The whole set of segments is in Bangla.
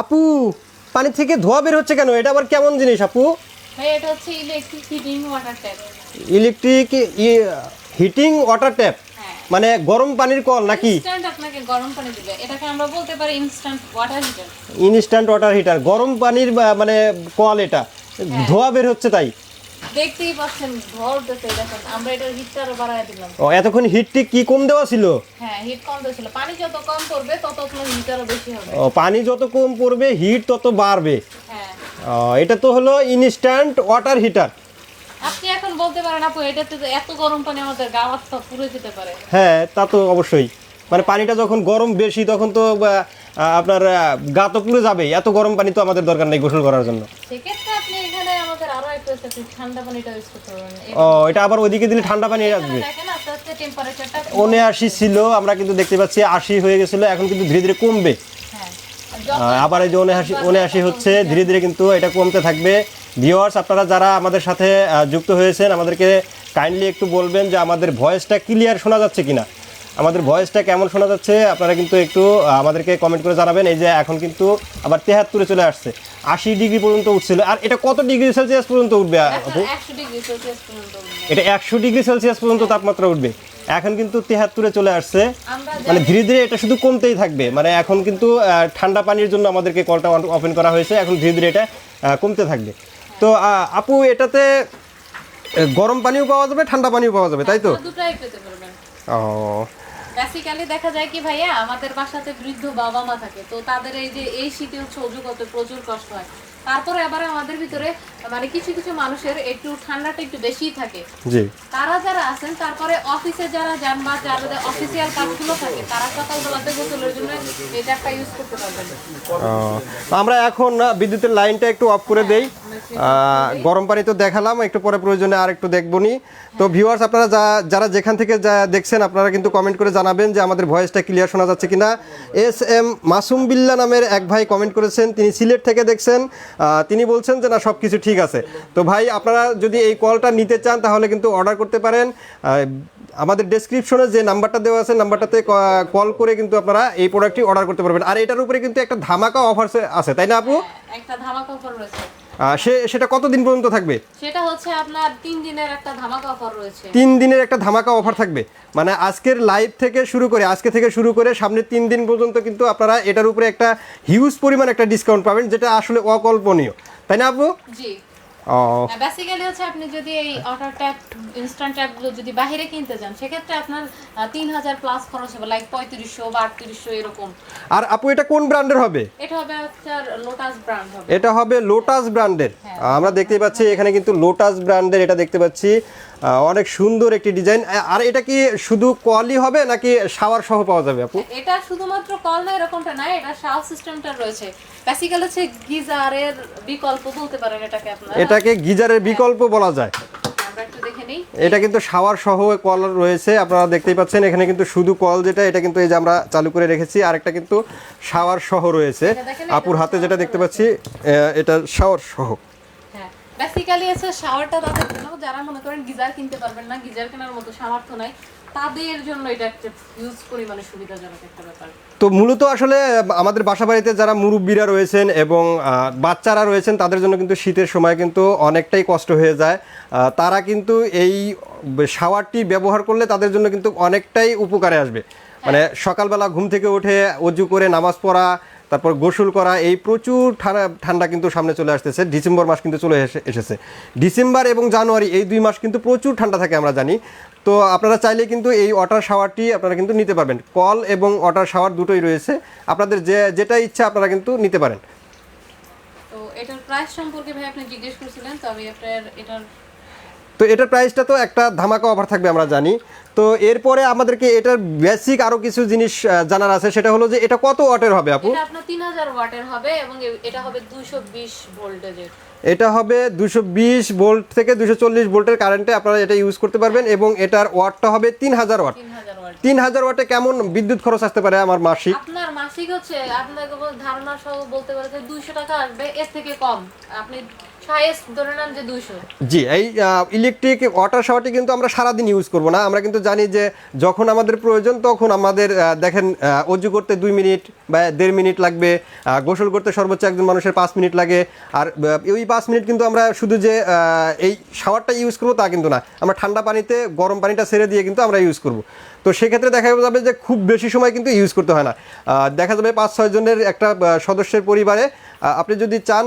আপু পানি থেকে ধোঁয়া বের হচ্ছে কেন? এটা আবার কেমন জিনিস আপু? ভাই এটা হচ্ছে electric heating water tap. Electric heating water tap, মানে গরম পানির কল নাকি? ইনস্ট্যান্ট আপনাকে গরম পানি দিবে, এটাকে আমরা বলতে পারি instant water heater. Instant water heater, গরম পানির মানে কল এটা, ধোঁয়া বের হচ্ছে তাই? দেখতেই পাচ্ছেন ধরতেছে, দেখেন আমরা এটার হিটটা বাড়ায় দিলাম। ও এতক্ষণ হিটটি কি কম দেওয়া ছিল? হ্যাঁ হিট কম দিয়েছিল, পানি যত কম পড়বে তত আপনার হিটারও বেশি হবে। ও পানি যত কম পড়বে হিট তত বাড়বে। হ্যাঁ এটা তো হলো ইনস্ট্যান্ট ওয়াটার হিটার। আপনি এখন বলতে পারেন আপু এটাতে তো এত গরম পানি আমাদের গা হাত পা পুড়ে যেতে পারে। হ্যাঁ তা তো অবশ্যই, মানে পানিটা যখন গরম বেশি তখন তো আপনার গা তো পুড়ে যাবে, এত গরম পানি তো আমাদের দরকার নেই গোসল করার জন্য। সেক্ষেত্রে আপনি এখানে আমাদের আরো একটা আছে, ঠান্ডা পানিটা ইউজ করতে পারবেন। এটা আবার ওইদিকে দিলে ঠান্ডা পানি আসবে। দেখেন আস্তে আস্তে টেম্পারেচারটা 79 ছিল, আমরা কিন্তু দেখতে পাচ্ছি 80 হয়ে গেছিল, এখন কিন্তু ধীরে ধীরে কমবে। হ্যাঁ আবার এই যে 79 হচ্ছে, ধীরে ধীরে কিন্তু এটা কমতে থাকবে। ভিউয়ার্স আপনারা যারা আমাদের সাথে যুক্ত হয়েছেন আমাদেরকে কাইন্ডলি একটু বলবেন যে আমাদের ভয়েসটা ক্লিয়ার শোনা যাচ্ছে কিনা, আমাদের ভয়েসটা কেমন শোনা যাচ্ছে আপনারা কিন্তু একটু আমাদেরকে কমেন্ট করে জানাবেন। এই যে এখন কিন্তু আবার 73 চলে আসছে, 80 ডিগ্রি পর্যন্ত উঠছিল। আর এটা কত ডিগ্রি সেলসিয়াস পর্যন্ত উঠবে আপু? 100 ডিগ্রি সেলসিয়াস পর্যন্ত উঠবে। এটা 100 ডিগ্রি সেলসিয়াস পর্যন্ত তাপমাত্রা উঠবে। এখন কিন্তু 73 চলে আসছে, মানে ধীরে ধীরে এটা শুধু কমতেই থাকবে। মানে এখন কিন্তু ঠান্ডা পানির জন্য আমাদেরকে কলটা ওপেন করা হয়েছে, এখন ধীরে ধীরে এটা কমতে থাকবে। তো আপু এটাতে গরম পানিও পাওয়া যাবে, ঠান্ডা পানিও পাওয়া যাবে, তাই তো? দুটোই পেতে পারবেন। ও বেসিক্যালি দেখা যায় কি ভাইয়া, আমাদের বাসাতে বৃদ্ধ বাবা মা থাকে, তো তাদের এই যে এই শীতে হচ্ছে অজু করতে প্রচুর কষ্ট হয়। তারপরে আবার আমাদের ভিতরে মানে কিছু কিছু মানুষের একটু ঠান্ডাটা একটু বেশিই থাকে। জি, তারা যারা আছেন, তারপরে অফিসে যারা যান বা যাদের অফিসিয়াল কাজগুলো থাকে, তারা সকালবেলাতে গোসলের জন্য এটা একটা ইউজ করতে পারবেন। আমরা এখন বিদ্যুতের লাইনটা একটু অফ করে দেই। গরম পানি তো দেখালাম, একটু পরে প্রয়োজনে আর একটু দেখবনি। তো ভিউয়ার্স আপনারা যারা যেখান থেকে দেখছেন আপনারা কিন্তু কমেন্ট করে জানাবেন যে আমাদের ভয়েসটা ক্লিয়ার শোনা যাচ্ছে কিনা। SM মাসুম বিল্লা নামের এক ভাই কমেন্ট করেছেন, তিনি সিলেট থেকে দেখছেন। তিনি বলছেন যে না সব কিছু ঠিক আছে। তো ভাই আপনারা যদি এই কলটা নিতে চান তাহলে কিন্তু অর্ডার করতে পারেন। আমাদের ডেসক্রিপশনে যে নাম্বারটা দেওয়া আছে নাম্বারটাতে কল করে কিন্তু আপনারা এই প্রোডাক্টটি অর্ডার করতে পারবেন। আর এটার উপরে কিন্তু একটা ধামাকা অফার আছে, তাই না আপু? একটা ধামাকা অফার রয়েছে। সেটা কতদিন পর্যন্ত থাকবে? সেটা হচ্ছে আপনার 3 দিনের একটা ধামাকা অফার রয়েছে। 3 দিনের একটা ধামাকা অফার থাকবে, মানে আজকের লাইভ থেকে শুরু করে আজকে থেকে শুরু করে সামনের 3 দিন পর্যন্ত কিন্তু আপনারা এটার উপরে একটা হিউজ পরিমাণ একটা ডিসকাউন্ট পাবেন, যেটা আসলে অকল্পনীয়, তাই না আপু? জি ও বেসিক্যালি হচ্ছে আপনি যদি এই ওয়াটার ট্যাপ ইনস্ট্যান্ট ট্যাপগুলো যদি বাইরে কিনতে যান, সেক্ষেত্রে আপনার 3000 প্লাস খরচ হবে, লাইক 3500 বা 3800 এরকম। আর আপু এটা কোন ব্র্যান্ডের হবে? এটা হবে আপনার লোটাস ব্র্যান্ড হবে। এটা হবে লোটাস ব্র্যান্ডের। আমরা দেখতেই পাচ্ছি এখানে কিন্তু লোটাস ব্র্যান্ডের এটা দেখতে পাচ্ছি, অনেক সুন্দর একটি ডিজাইন। আর এটা কি শুধু কলই হবে নাকি শাওয়ার সহ পাওয়া যাবে আপু? এটা শুধুমাত্র কল না, এরকমটা না, এটা শাওয়ার সিস্টেমটা রয়েছে। বেসিক্যালি হচ্ছে গিজারের বিকল্প বলতে পারেন এটাকে আপনারা। এটাকে গিজারের বিকল্প বলা যায়। আমরা একটু দেখে নেই। এটা কিন্তু শাওয়ার সহ কল রয়েছে, আপনারা দেখতেই পাচ্ছেন। এখানে কিন্তু শুধু কল যেটা এটা কিন্তু এই যে আমরা চালু করে রেখেছি, আর একটা কিন্তু শাওয়ার সহ রয়েছে। আপুর হাতে যেটা দেখতে পাচ্ছি এটা শাওয়ার সহ। হ্যাঁ বেসিক্যালি আছে শাওয়ারটা তাদের জন্য যারা মনে করেন গিজার কিনতে পারবেন না, গিজার কেনার মতো সামর্থ্য নাই, তাদের জন্য এটা একটা হিউজ পরিমাণে সুবিধাজনক একটা ব্যাপার। তো মূলত আসলে আমাদের বাসাবাড়িতে যারা মুরব্বীরা রয়েছেন এবং বাচ্চারা রয়েছেন তাদের জন্য কিন্তু শীতের সময় কিন্তু অনেকটাই কষ্ট হয়ে যায়। তারা কিন্তু এই শাওয়ারটি ব্যবহার করলে তাদের জন্য কিন্তু অনেকটাই উপকারে আসবে। মানে সকালবেলা ঘুম থেকে উঠে অজু করে নামাজ পড়া, তারপর গোসল করা, এই প্রচুর ঠান্ডা কিন্তু সামনে চলে আসতেছে। ডিসেম্বর মাস কিন্তু চলে এসেছে। ডিসেম্বর এবং জানুয়ারি এই 2 মাস কিন্তু প্রচুর ঠান্ডা থাকে আমরা জানি। তো আপনারা চাইলে কিন্তু এই ওয়াটার শাওয়ারটি আপনারা কিন্তু নিতে পারবেন। কল এবং ওয়াটার শাওয়ার দুটোই রয়েছে, আপনাদের যেটা ইচ্ছা আপনারা কিন্তু নিতে পারেন। তো এটার প্রাইস সম্পর্কে ভাই আপনি জিজ্ঞেস করছিলেন, তো আমি এটার প্রাইসটা তো একটা ধামাকা অফার থাকবে আমরা জানি। তো এরপরে আমাদেরকে এটার বেসিক আরো কিছু জিনিস জানার আছে, সেটা হলো যে এটা কত ওয়াটের হবে আপু? এটা আপনার 3000 ওয়াটের হবে এবং এটা হবে 220 ভোল্টেজের। এটা হবে 220 ভোল্ট থেকে 240 ভোল্টের কারেন্টে আপনারা এটা ইউজ করতে পারবেন এবং এটার ওয়াটটা হবে 3000 ওয়াট। 3000 ওয়াটে কেমন বিদ্যুৎ খরচ আসতে পারে আমার মাসিক? আপনার মাসিক হচ্ছে আপনাকে ধারণা সহ বলতে পারে যে 200 টাকা আসবে, এর থেকে কম। আপনি হাইয়েস্ট ধরে নেন যে 200। জি, এই ইলেকট্রিক ওয়াটার শাওয়ারটি কিন্তু আমরা সারাদিন ইউজ করব না। আমরা কিন্তু জানি যে যখন আমাদের প্রয়োজন তখন আমাদের দেখেন অজু করতে 2 মিনিট বা 1.5 মিনিট লাগবে, গোসল করতে সর্বোচ্চ একজন মানুষের 5 মিনিট লাগে। আর ওই 5 মিনিট কিন্তু আমরা শুধু যে এই শাওয়ারটা ইউজ করবো তা কিন্তু না, আমরা ঠান্ডা পানিতে গরম পানিটা ছেড়ে দিয়ে কিন্তু আমরা ইউজ করব। তো সেক্ষেত্রে দেখা যাবে যে খুব বেশি সময় কিন্তু ইউজ করতে হয় না। দেখা যাবে 5-6 জনের একটা সদস্যের পরিবারে আপনি যদি চান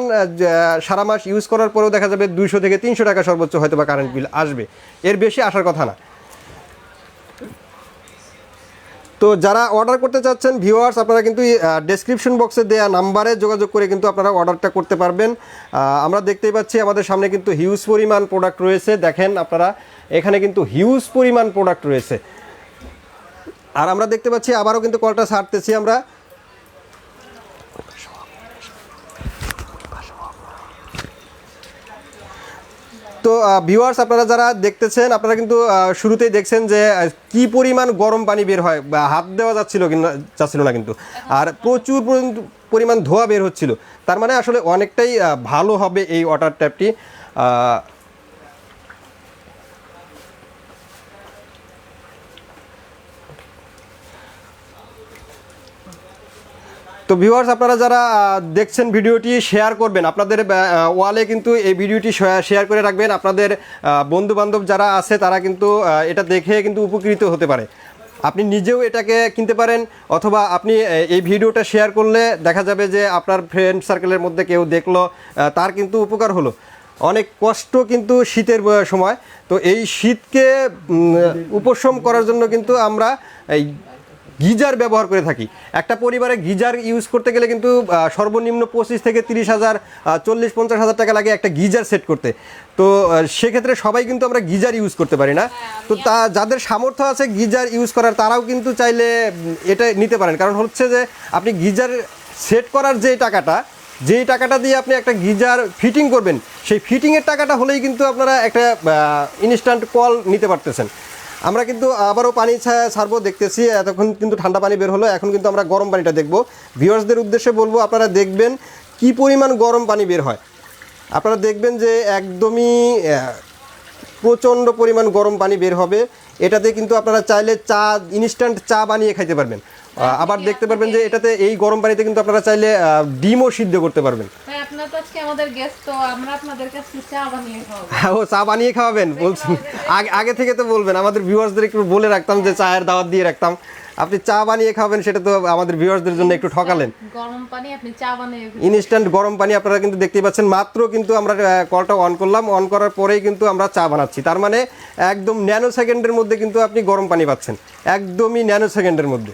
সারা মাস ইউজ করার পরেও দেখা যাবে 200 থেকে 300 টাকা সর্বোচ্চ হয়তো বা কারেন্ট বিল আসবে, এর বেশি আসার কথা না। তো যারা অর্ডার করতে চাচ্ছেন ভিউয়ার্স, আপনারা কিন্তু ডেসক্রিপশন বক্সে দেওয়া নাম্বারে যোগাযোগ করে কিন্তু আপনারা অর্ডারটা করতে পারবেন। আমরা দেখতেই পাচ্ছি আমাদের সামনে কিন্তু হিউজ পরিমাণ প্রোডাক্ট রয়েছে। দেখেন আপনারা এখানে কিন্তু হিউজ পরিমাণ প্রোডাক্ট রয়েছে। আর আমরা দেখতে পাচ্ছি আবারও কিন্তু কলটা ছাড়তেছি আমরা। তো ভিউয়ার্স, আপনারা যারা দেখতেছেন আপনারা কিন্তু শুরুতেই দেখছেন যে কি পরিমাণ গরম পানি বের হয়, বা হাত দেওয়া যাচ্ছিল না কিন্তু, আর প্রচুর পরিমাণ ধোঁয়া বের হচ্ছিল। তার মানে আসলে অনেকটাই ভালো হবে এই ওয়াটার ট্যাপটি। তো ভিউয়ার্স, আপনারা যারা দেখছেন ভিডিওটি শেয়ার করবেন, আপনাদের ওয়ালে কিন্তু এই ভিডিওটি শেয়ার করে রাখবেন। আপনাদের বন্ধু বান্ধব যারা আছে তারা কিন্তু এটা দেখে কিন্তু উপকৃত হতে পারে। আপনি নিজেও এটাকে কিনতে পারেন, অথবা আপনি এই ভিডিওটা শেয়ার করলে দেখা যাবে যে আপনার ফ্রেন্ড সার্কেলের মধ্যে কেউ দেখলো, তার কিন্তু উপকার হলো। অনেক কষ্ট কিন্তু শীতের সময়, তো এই শীতকে উপশম করার জন্য কিন্তু আমরা এই গিজার ব্যবহার করে থাকি। একটা পরিবারে গিজার ইউজ করতে গেলে কিন্তু সর্বনিম্ন 25 থেকে 30,000, 40-50,000 টাকা লাগে একটা গিজার সেট করতে। তো সেক্ষেত্রে সবাই কিন্তু আমরা গিজার ইউজ করতে পারি না। তো যাদের সামর্থ্য আছে গিজার ইউজ করার, তারাও কিন্তু চাইলে এটা নিতে পারেন। কারণ হচ্ছে যে আপনি গিজার সেট করার যেই টাকাটা দিয়ে আপনি একটা গিজার ফিটিং করবেন, সেই ফিটিংয়ের টাকাটা হলেই কিন্তু আপনারা একটা ইনস্ট্যান্ট কল নিতে পারতেছেন। আমরা কিন্তু আবারও পানি ছাড়বো দেখতেছি, এতক্ষণ কিন্তু ঠান্ডা পানি বের হলো, এখন কিন্তু আমরা গরম পানিটা দেখব। ভিউয়ার্সদের উদ্দেশ্যে বলবো, আপনারা দেখবেন কি পরিমাণ গরম পানি বের হয়। আপনারা দেখবেন যে একদমই প্রচণ্ড পরিমাণ গরম পানি বের হবে। এটাতে কিন্তু আপনারা চাইলে ইনস্ট্যান্ট চা বানিয়ে খাইতে পারবেন। আবার দেখতে পারবেন যে এটাতে এই গরম পানিতে কিন্তু আপনারা চাইলে ডিমও সিদ্ধ করতে পারবেন। আপনারা তো আজকে আমাদের গেস্ট, তো আমরা আপনাদের কাছে চা বানিয়ে খাওয়াবো। ও, চা বানিয়ে খাওয়াবেন বলছেন? আগে থেকে তো বলবেন, আমাদের ভিউয়ার্সদের একটু বলে রাখতাম যে চায়ের দাওয়াত দিয়ে রাখতাম। আপনি চা বানিয়ে খাবেন, সেটা তো আমাদের ভিউয়ার্সদের জন্য একটু ঠকালেন। গরম পানি আপনি চা বানিয়ে, ইনস্ট্যান্ট গরম পানি আপনারা কিন্তু দেখতেই পাচ্ছেন। মাত্র কিন্তু আমরা কলটা অন করলাম, অন করার পরেই কিন্তু আমরা চা বানাচ্ছি। তার মানে একদম ন্যানো সেকেন্ডের মধ্যে কিন্তু আপনি গরম পানি পাচ্ছেন, একদমই ন্যানো সেকেন্ডের মধ্যে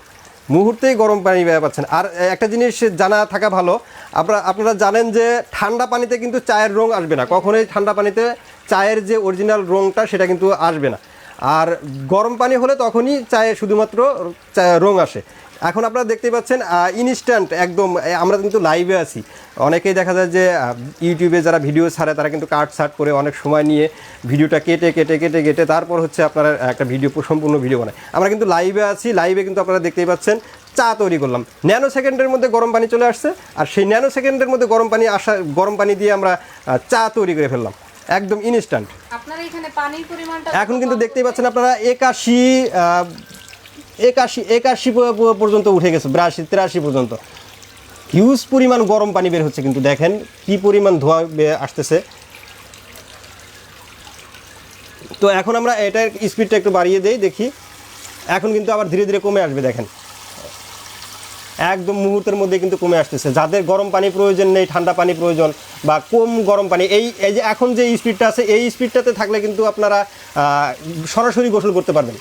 মুহূর্তেই গরম পানি পাচ্ছেন। আর একটা জিনিস জানা থাকা ভালো, আপনারা জানেন যে ঠান্ডা পানিতে কিন্তু চায়ের রং আসবে না, কখনোই ঠান্ডা পানিতে চায়ের যে অরিজিনাল রংটা সেটা কিন্তু আসবে না। আর গরম পানি হলে তখনই চায়ে শুধুমাত্র রং আসে। এখন আপনারা দেখতেই পাচ্ছেন ইনস্ট্যান্ট একদম। আমরা কিন্তু লাইভে আছি, অনেকেই দেখা যায় যে ইউটিউবে যারা ভিডিও ছাড়ে তারা কিন্তু কাট করে অনেক সময় নিয়ে ভিডিওটা কেটে তারপর হচ্ছে আপনারা একটা সম্পূর্ণ ভিডিও বানায়। আমরা কিন্তু লাইভে আছি, লাইভে কিন্তু আপনারা দেখতেই পাচ্ছেন চা তৈরি করলাম, ন্যানো সেকেন্ডের মধ্যে গরম পানি চলে আসছে। আর সেই ন্যানো সেকেন্ডের মধ্যে গরম পানি দিয়ে আমরা চা তৈরি করে ফেললাম, একদম ইনস্ট্যান্ট। আপনারা এখানে পানির পরিমাণটা এখন কিন্তু দেখতেই পাচ্ছেন আপনারা 81 পর্যন্ত উঠে গেছে, 82-83 পর্যন্ত হিউজ পরিমাণ গরম পানি বের হচ্ছে। কিন্তু দেখেন কি পরিমাণ ধোঁয়া আসতেছে। তো এখন আমরা এটার স্পিডটা একটু বাড়িয়ে দেই, দেখি। এখন কিন্তু আবার ধীরে ধীরে কমে আসবে, দেখেন একদম মুহূর্তের মধ্যে কিন্তু কমে আসতেছে। যাদের গরম পানি প্রয়োজন নেই, ঠান্ডা পানি প্রয়োজন বা কম গরম পানি, এই যে এখন যে স্পিডটা আছে এই স্পিডটাতে থাকলে কিন্তু আপনারা সরাসরি গোসল করতে পারবেন।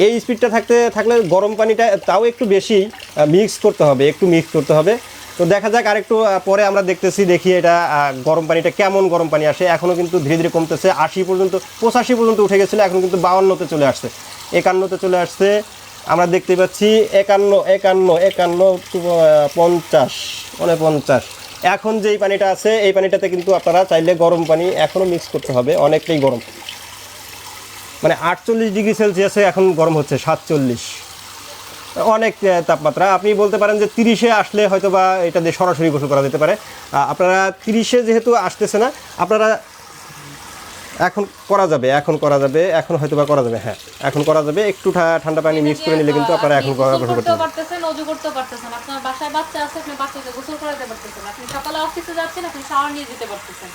এই স্পিডটা থাকলে গরম পানিটা তাও একটু বেশি মিক্স করতে হবে। তো দেখা যাক আরেকটু পরে আমরা দেখি এটা গরম পানিটা কেমন গরম পানি আসে। এখনও কিন্তু ধীরে ধীরে কমতেছে, 85 পর্যন্ত উঠে গেছিলো, এখন কিন্তু 52-তে চলে আসছে, 51-তে চলে আসছে। আমরা দেখতে পাচ্ছি 51-50-49। এখন যেই পানিটা আছে এই পানিটাতে কিন্তু আপনারা চাইলে গরম পানি এখনও মিক্স করতে হবে, অনেকটাই গরম। মানে 48 ডিগ্রি সেলসিয়াসে এখন গরম হচ্ছে, 47। অনেক তাপমাত্রা। আপনি বলতে পারেন যে 30-এ আসলে হয়তো বা এটা দিয়ে সরাসরি গোসল করা যেতে পারে। আপনারা 30-এ যেহেতু আসতেছে না, আপনারা এখন করা যাবে, এখন হয়তো বা করা যাবে, হ্যাঁ এখন করা যাবে। একটু ঠান্ডা পানি মিক্স করে নিলে কিন্তু আপনারা এখন গোসল করতে পারতেছেন, ওযু করতে পারতেছেন। আপনার বাসায় বাচ্চা আছে, আপনি বাচ্চাকে গোসল করাতে পারতেছেন। আপনি সকালে অফিসে যাচ্ছেন, আপনি শাওয়ার নিয়ে যেতে পারতেছেন।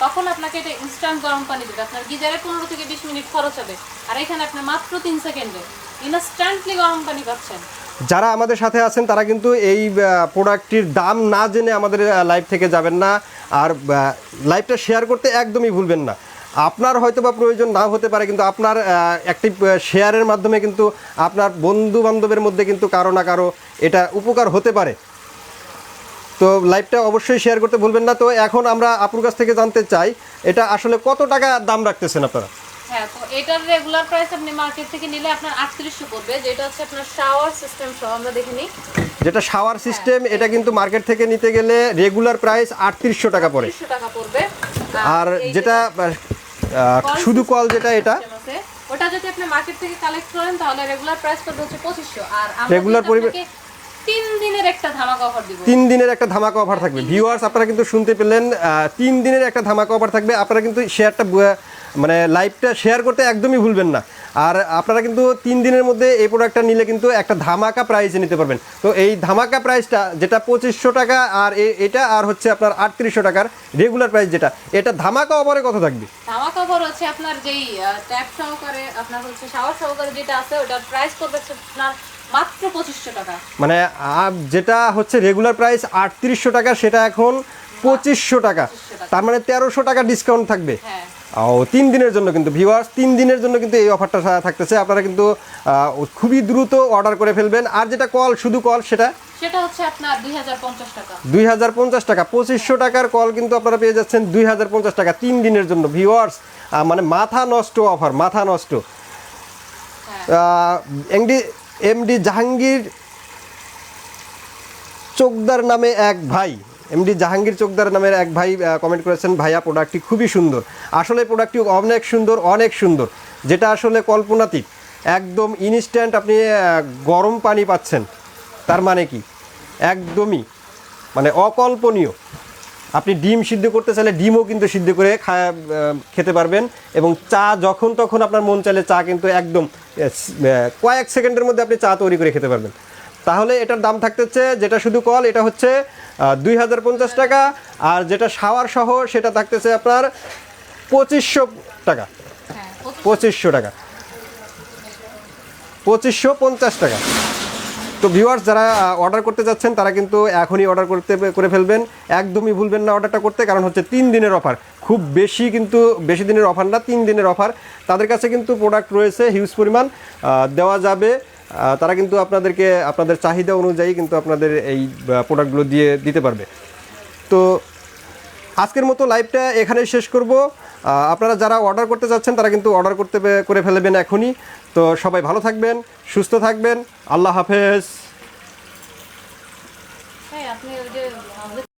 তখন আপনাকে এটা ইনস্ট্যান্ট গরম পানি দিবে। আপনার গিজারে 15 থেকে 20 মিনিট খরচ হবে, আর এখানে আপনি মাত্র 3 সেকেন্ডে ইনস্ট্যান্টলি গরম পানি পাচ্ছেন। যারা আমাদের সাথে আছেন তারা কিন্তু এই প্রোডাক্টটির দাম না জেনে আমাদের লাইভ থেকে যাবেন না, আর লাইভটা শেয়ার করতে একদমই ভুলবেন না। আপনার হয়তো বা প্রয়োজন নাও হতে পারে, কিন্তু আপনার একটি শেয়ারের মাধ্যমে কিন্তু আপনার বন্ধু বান্ধবের মধ্যে কিন্তু কারো না কারো এটা উপকার হতে পারে। তো লাইভটা অবশ্যই শেয়ার করতে ভুলবেন না। তো এখন আমরা আপুর কাছ থেকে জানতে চাই, এটা আসলে কত টাকা দাম রাখতেছেন আপনারা? হ্যাঁ, তো এটার রেগুলার প্রাইস আপনি মার্কেট থেকে নিলে আপনার 3800 পড়বে, যেটা হচ্ছে আপনার শাওয়ার সিস্টেম সহ। আমরা দেখে নিই, যেটা শাওয়ার সিস্টেম, এটা কিন্তু মার্কেট থেকে নিতে গেলে রেগুলার প্রাইস 3800 টাকা পড়ে। 3800 টাকা পড়বে। আর যেটা শুধু কল, যেটা এটা ওটা যদি আপনি মার্কেট থেকে কালেক্ট করেন তাহলে রেগুলার প্রাইস পড়বে হচ্ছে 2500। আর রেগুলার আমরা 3 দিনের একটা ধামাকা অফার দিব। 3 দিনের একটা ধামাকা অফার থাকবে। ভিউয়ার্স, আপনারা কিন্তু শুনতে পেলেন, 3 দিনের একটা ধামাকা অফার থাকবে। আপনারা কিন্তু শেয়ারটা মানে লাইভটা শেয়ার করতে একদমই ভুলবেন না। আর আপনারা কিন্তু 3 দিনের মধ্যে এই প্রোডাক্টটা নিলে কিন্তু একটা ধামাকা প্রাইসে নিতে পারবেন। তো এই ধামাকা প্রাইসটা যেটা 2500 টাকা, আর এটা আর হচ্ছে আপনার 3800 টাকার রেগুলার প্রাইস, যেটা এটা ধামাকা অফারে কত থাকবে? ধামাকা অফার হচ্ছে আপনার যেই ট্যাপ সহকারে, আপনার হচ্ছে শাওয়ার সহকারে যেটা আছে, ওটার প্রাইস পড়বে আপনার মাত্র 2500 টাকা। মানে যেটা হচ্ছে রেগুলার প্রাইস 3800 টাকা, সেটা এখন 2500 টাকা। তার মানে 1300 টাকা ডিসকাউন্ট থাকবে। হ্যাঁ, ও 3 দিনের জন্য কিন্তু ভিউয়ার্স, 3 দিনের জন্য কিন্তু এই অফারটা থাকতেছে। আপনারা কিন্তু খুবই দ্রুত অর্ডার করে ফেলবেন। আর যেটা কল, শুধু কল, সেটা হচ্ছে আপনার 2050 টাকা। 2050 টাকা। 2500 টাকার কল কিন্তু আপনারা পেয়ে যাচ্ছেন 2050 টাকা 3 দিনের জন্য। ভিউয়ার্স, মানে মাথা নষ্ট অফার, মাথা নষ্ট। এমডি জাহাঙ্গীর চোকদার নামে এক ভাই, এমডি জাহাঙ্গীর চোকদার নামের এক ভাই কমেন্ট করেছেন, ভাইয়া প্রোডাক্টটি খুবই সুন্দর। আসলে প্রোডাক্টটি অনেক সুন্দর, অনেক সুন্দর, যেটা আসলে কল্পনাতীত। একদম ইনস্ট্যান্ট আপনি গরম পানি পাচ্ছেন। তার মানে কি, একদমই মানে অকল্পনীয়। আপনি ডিম সিদ্ধ করতে চাইলে ডিমও কিন্তু সিদ্ধ করে খেতে পারবেন, এবং চা যখন তখন আপনার মন চাইলে চা কিন্তু একদম কয়েক সেকেন্ডের মধ্যে আপনি চা তৈরি করে খেতে পারবেন। তাহলে এটার দাম থাকতেছে, যেটা শুধু কল, এটা হচ্ছে 2050 টাকা। আর যেটা শাওয়ার সহ, সেটা থাকতেছে আপনার 2500 টাকা। 2500 টাকা, 2550 টাকা। তো ভিউয়ার্স, যারা অর্ডার করতে যাচ্ছেন তারা কিন্তু এখনই অর্ডার করে ফেলবেন। একদমই ভুলবেন না অর্ডারটা করতে, কারণ হচ্ছে 3 দিনের অফার। খুব বেশি কিন্তু বেশি দিনের অফার না, 3 দিনের অফার। তাদের কাছে কিন্তু প্রোডাক্ট রয়েছে হিউজ পরিমাণ, দেওয়া যাবে। তারা কিন্তু আপনাদেরকে আপনাদের চাহিদা অনুযায়ী কিন্তু আপনাদের এই প্রোডাক্টগুলো দিতে পারবে। তো আজকের মতো লাইভটা এখানেই শেষ করব। আপনারা যারা অর্ডার করতে যাচ্ছেন তারা কিন্তু অর্ডার করে ফেলবেন এখনই। তো সবাই ভালো থাকবেন, সুস্থ থাকবেন। আল্লাহ হাফেজ।